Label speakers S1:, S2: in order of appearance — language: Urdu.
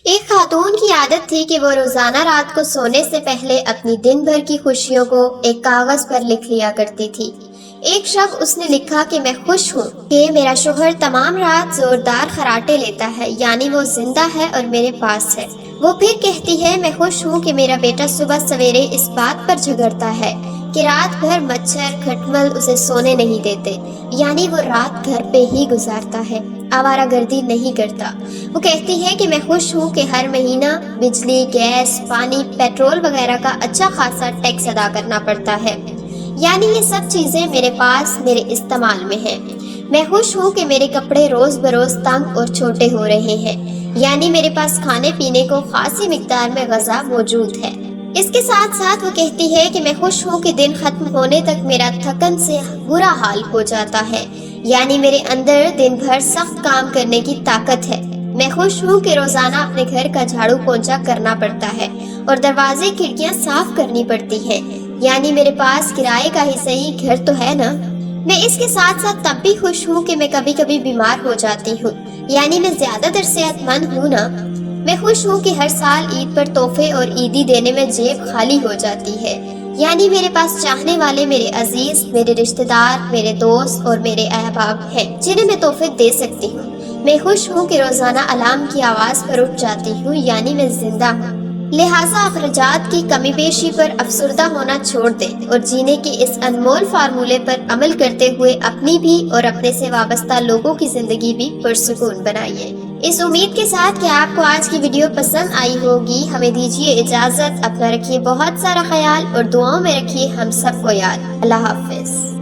S1: ایک خاتون کی عادت تھی کہ وہ روزانہ رات کو سونے سے پہلے اپنی دن بھر کی خوشیوں کو ایک کاغذ پر لکھ لیا کرتی تھی۔ ایک شب اس نے لکھا کہ میں خوش ہوں کہ میرا شوہر تمام رات زوردار خراٹے لیتا ہے، یعنی وہ زندہ ہے اور میرے پاس ہے۔ وہ پھر کہتی ہے میں خوش ہوں کہ میرا بیٹا صبح سویرے اس بات پر جھگڑتا ہے کہ رات بھر مچھر کھٹمل اسے سونے نہیں دیتے، یعنی وہ رات گھر پہ ہی گزارتا ہے، آوارہ گردی نہیں کرتا۔ وہ کہتی ہے کہ میں خوش ہوں کہ ہر مہینہ بجلی، گیس، پانی، پیٹرول وغیرہ کا اچھا خاصا ٹیکس ادا کرنا پڑتا ہے، یعنی یہ سب چیزیں میرے پاس میرے استعمال میں ہیں۔ میں خوش ہوں کہ میرے کپڑے روز بروز تنگ اور چھوٹے ہو رہے ہیں، یعنی میرے پاس کھانے پینے کو خاصی مقدار میں غذا موجود ہے۔ اس کے ساتھ ساتھ وہ کہتی ہے کہ میں خوش ہوں کہ دن ختم ہونے تک میرا تھکن سے برا حال ہو جاتا ہے، یعنی میرے اندر دن بھر سخت کام کرنے کی طاقت ہے۔ میں خوش ہوں کہ روزانہ اپنے گھر کا جھاڑو پونچھا کرنا پڑتا ہے اور دروازے کھڑکیاں صاف کرنی پڑتی ہیں، یعنی میرے پاس کرائے کا ہی صحیح گھر تو ہے نا۔ میں اس کے ساتھ ساتھ تب بھی خوش ہوں کہ میں کبھی کبھی بیمار ہو جاتی ہوں، یعنی میں زیادہ تر صحت مند ہوں نا۔ میں خوش ہوں کہ ہر سال عید پر تحفے اور عیدی دینے میں جیب خالی ہو جاتی ہے، یعنی میرے پاس چاہنے والے میرے عزیز، میرے رشتہ دار، میرے دوست اور میرے احباب ہیں جنہیں میں تحفے دے سکتی ہوں۔ میں خوش ہوں کہ روزانہ الارم کی آواز پر اٹھ جاتی ہوں، یعنی میں زندہ ہوں۔ لہٰذا اخراجات کی کمی بیشی پر افسردہ ہونا چھوڑ دیں اور جینے کے اس انمول فارمولے پر عمل کرتے ہوئے اپنی بھی اور اپنے سے وابستہ لوگوں کی زندگی بھی پرسکون بنائیے۔ اس امید کے ساتھ کہ آپ کو آج کی ویڈیو پسند آئی ہوگی، ہمیں دیجیے اجازت۔ اپنا رکھیے بہت سارا خیال اور دعاؤں میں رکھیے ہم سب کو یاد۔ اللہ حافظ۔